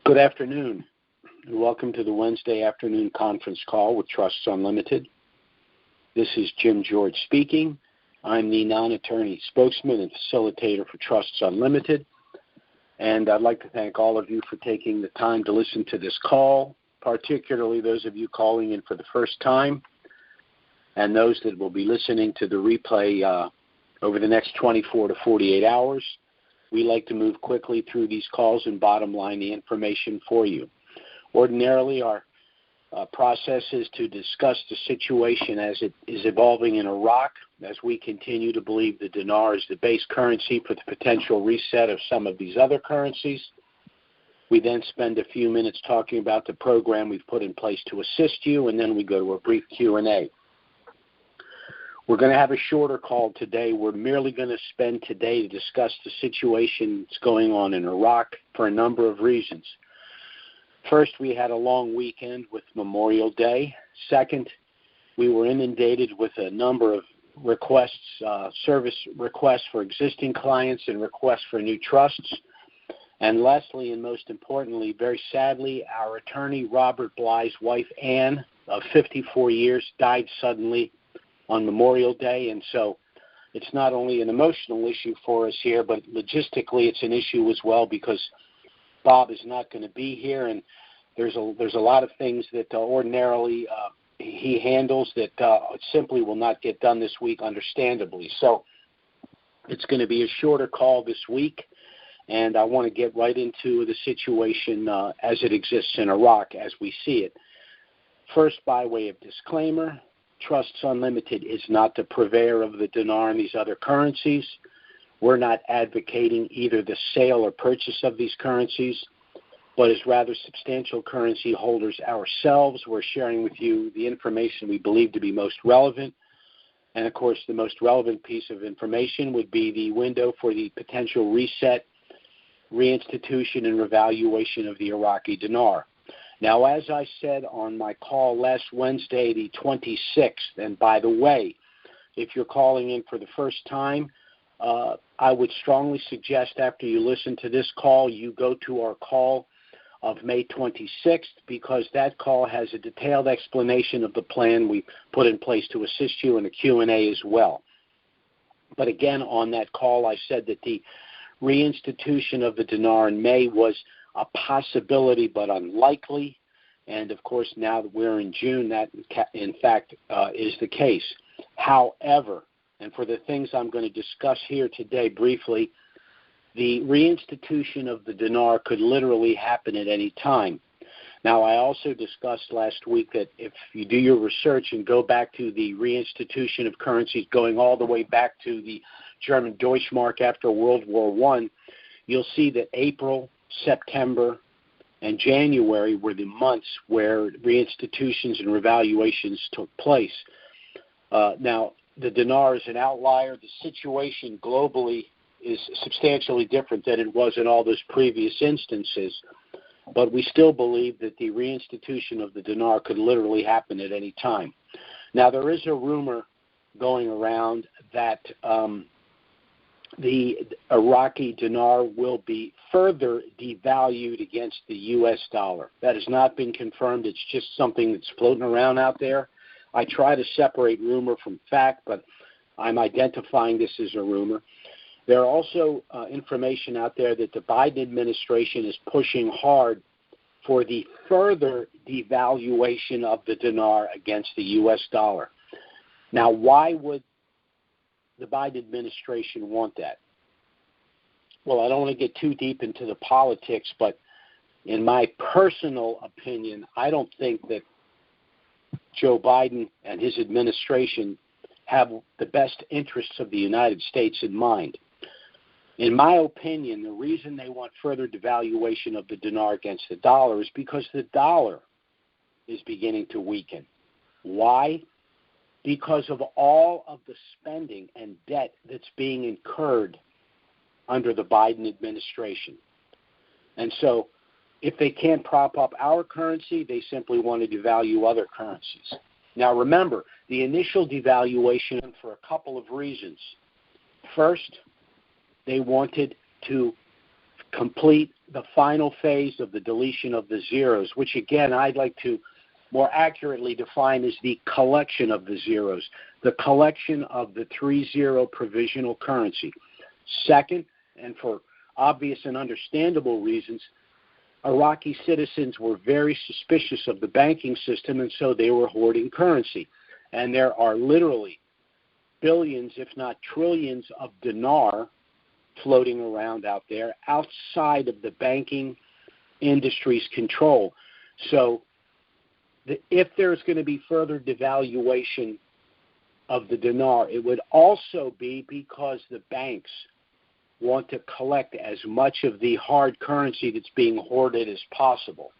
Good afternoon, and welcome to the Wednesday afternoon conference call with Trusts Unlimited. This is Jim George speaking. I'm the non-attorney spokesman and facilitator for Trusts Unlimited, and I'd like to thank all of you for taking the time to listen to this call, particularly those of you calling in for the first time, and those that will be listening to the replay over the next 24 to 48 hours. We like to move quickly through these calls and bottom line the information for you. Ordinarily, our process is to discuss the situation as it is evolving in Iraq, as we continue to believe the dinar is the base currency for the potential reset of some of these other currencies. We then spend a few minutes talking about the program we've put in place to assist you, and then we go to a brief Q&A. We're going to have a shorter call today. We're merely going to spend today to discuss the situation that's going on in Iraq for a number of reasons. First, we had a long weekend with Memorial Day. Second, we were inundated with a number of requests, service requests for existing clients and requests for new trusts. And lastly, and most importantly, very sadly, our attorney, Robert Bly's wife, Ann, of 54 years, died suddenly on Memorial Day, and so it's not only an emotional issue for us here, but logistically it's an issue as well because Bob is not going to be here, and there's a lot of things that ordinarily he handles that simply will not get done this week, understandably. So it's going to be a shorter call this week, and I want to get right into the situation as it exists in Iraq as we see it. First, by way of disclaimer, Trusts Unlimited is not the purveyor of the dinar and these other currencies. We're not advocating either the sale or purchase of these currencies, but as rather substantial currency holders ourselves, we're sharing with you the information we believe to be most relevant. And, of course, the most relevant piece of information would be the window for the potential reset, reinstitution, and revaluation of the Iraqi dinar. Now, as I said on my call last Wednesday, the 26th, and by the way, if you're calling in for the first time, I would strongly suggest after you listen to this call, you go to our call of May 26th, because that call has a detailed explanation of the plan we put in place to assist you in a Q&A as well. But again, on that call, I said that the reinstitution of the dinar in May was a possibility but unlikely, and of course now that we're in June, that in fact is the case. However, and for the things I'm going to discuss here today briefly, the reinstitution of the dinar could literally happen at any time. Now, I also discussed last week that if you do your research and go back to the reinstitution of currencies going all the way back to the German Deutschmark after World War I, you'll see that April, September, and January were the months where reinstitutions and revaluations took place. Now, the dinar is an outlier. The situation globally is substantially different than it was in all those previous instances, but we still believe that the reinstitution of the dinar could literally happen at any time. Now, there is a rumor going around that the Iraqi dinar will be further devalued against the U.S. dollar. That has not been confirmed. It's just something that's floating around out there. I try to separate rumor from fact, but I'm identifying this as a rumor. There are also information out there that the Biden administration is pushing hard for the further devaluation of the dinar against the U.S. dollar. Now, why would the Biden administration want that? Well, I don't want to get too deep into the politics, but in my personal opinion, I don't think that Joe Biden and his administration have the best interests of the United States in mind. In my opinion, the reason they want further devaluation of the dinar against the dollar is because the dollar is beginning to weaken. Why? Because of all of the spending and debt that's being incurred under the Biden administration. And so if they can't prop up our currency, they simply want to devalue other currencies. Now remember, the initial devaluation for a couple of reasons. First, they wanted to complete the final phase of the deletion of the zeros, which again I'd like to more accurately define as the collection of the zeros, the collection of the 3-0 provisional currency. Second, and for obvious and understandable reasons, Iraqi citizens were very suspicious of the banking system, and so they were hoarding currency. And there are literally billions, if not trillions, of dinar floating around out there outside of the banking industry's control. So if there's going to be further devaluation of the dinar, it would also be because the banks want to collect as much of the hard currency that's being hoarded as possible.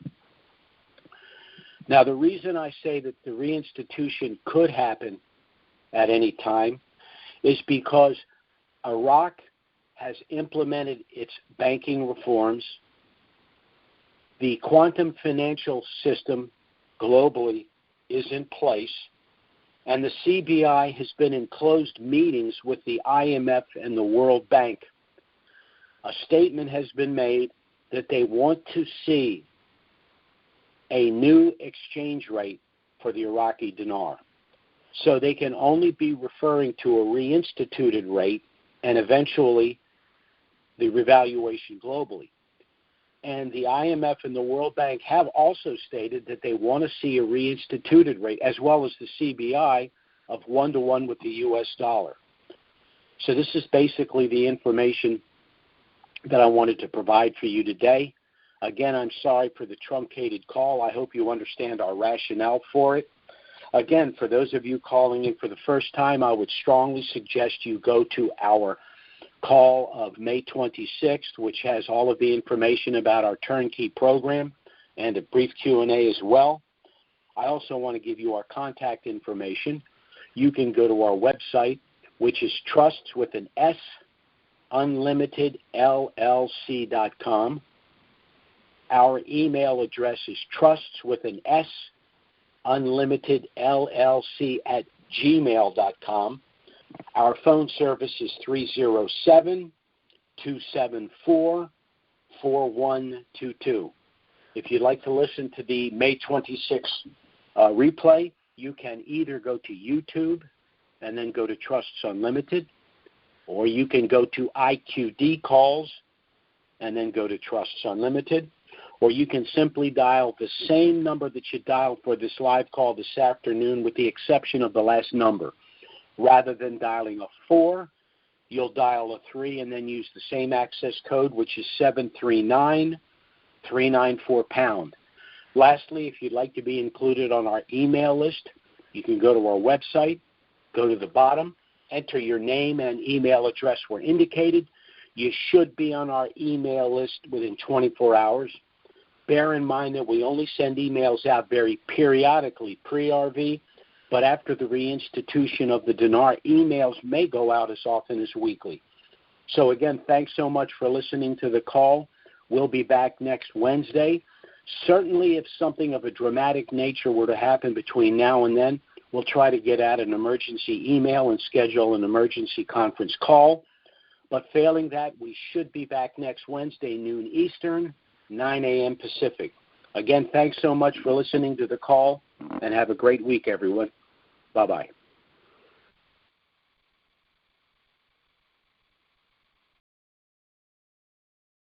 Now, the reason I say that the reinstitution could happen at any time is because Iraq has implemented its banking reforms. The quantum financial system globally is in place, and the CBI has been in closed meetings with the IMF and the World Bank. A statement has been made that they want to see a new exchange rate for the Iraqi dinar. So they can only be referring to a reinstituted rate and eventually the revaluation globally. And the IMF and the World Bank have also stated that they want to see a reinstituted rate, as well as the CBI, of 1-to-1 with the U.S. dollar. So this is basically the information that I wanted to provide for you today. Again, I'm sorry for the truncated call. I hope you understand our rationale for it. Again, for those of you calling in for the first time, I would strongly suggest you go to our call of May 26th, which has all of the information about our turnkey program and a brief Q&A as well. I also want to give you our contact information. You can go to our website, which is trusts with an S, unlimitedllc.com. Our email address is trusts with an S, unlimitedllc@gmail.com. Our phone service is 307-274-4122. If you'd like to listen to the May 26th replay, you can either go to YouTube and then go to Trusts Unlimited, or you can go to IQD calls and then go to Trusts Unlimited, or you can simply dial the same number that you dialed for this live call this afternoon, with the exception of the last number. Rather than dialing a 4, you'll dial a 3 and then use the same access code, which is 739-394-pound. Lastly, if you'd like to be included on our email list, you can go to our website, go to the bottom, enter your name and email address where indicated. You should be on our email list within 24 hours. Bear in mind that we only send emails out very periodically pre-RV, but after the reinstitution of the dinar, emails may go out as often as weekly. So again, thanks so much for listening to the call. We'll be back next Wednesday. Certainly, if something of a dramatic nature were to happen between now and then, we'll try to get out an emergency email and schedule an emergency conference call. But failing that, we should be back next Wednesday, noon Eastern, 9 a.m. Pacific. Again, thanks so much for listening to the call, and have a great week, everyone. Bye-bye.